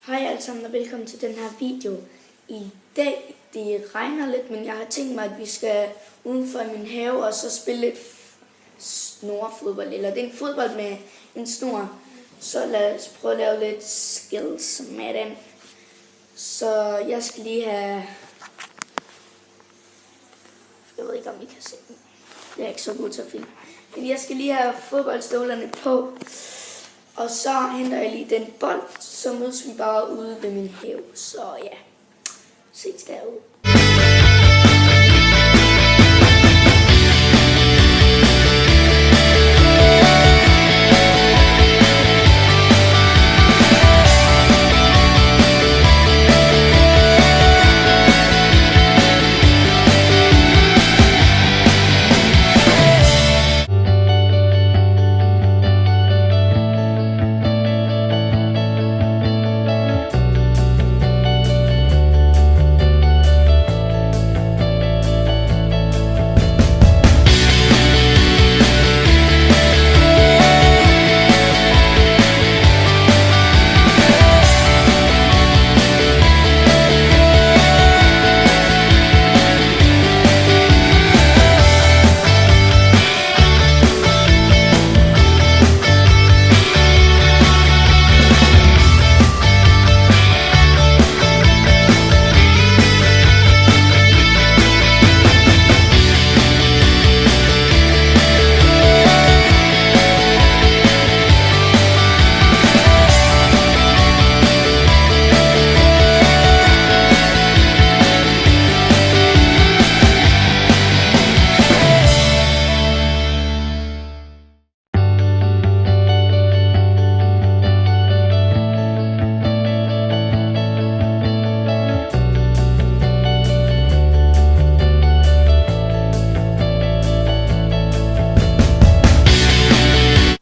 Hej alle sammen og velkommen til den her video. I dag, det regner lidt, men jeg har tænkt mig, at vi skal udenfor i min have og så spille lidt snorfodbold. Eller det er en fodbold med en snor. Så lad os prøve at lave lidt skills med den. Så jeg skal lige have... Jeg ved ikke, om I kan se den. Det er ikke så god til at filme. Men jeg skal lige have fodboldstøvlerne på. Og så henter jeg lige den bold, så mødes vi bare ude ved min have. Så ja, ses derude.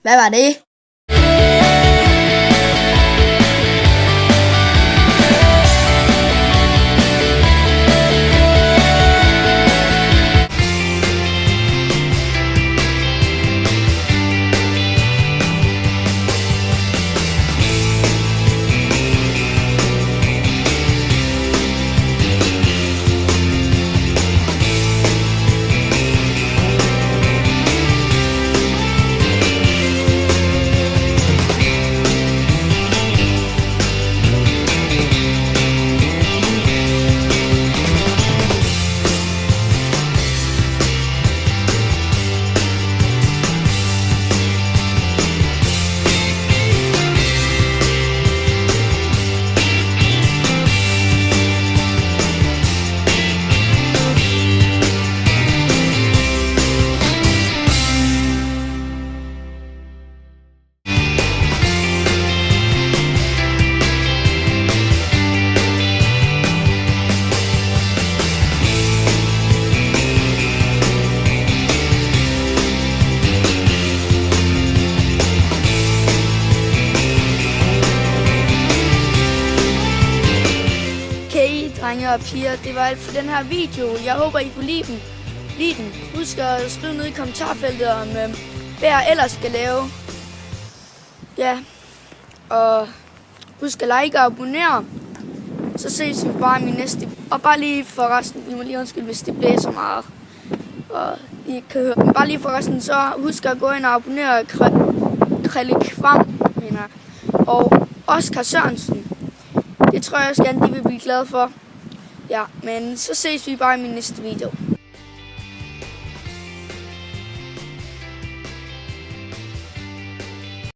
Hvad var det? Drenge og piger, det var alt for den her video. Jeg håber, I kunne lide den. Husk at skrive ned i kommentarfeltet om, hvad jeg ellers skal lave. Ja, og husk at like og abonnere. Så ses vi bare i min næste. Og bare lige for resten, I må lige undskylde, hvis det blæser meget. Og I kan høre. Men bare lige for resten, så husk at gå ind og abonnere Krille Kvam, mener. Og Oscar Sørensen. Det tror jeg også gerne, de vil blive glade for. Ja, men så ses vi bare i min næste video.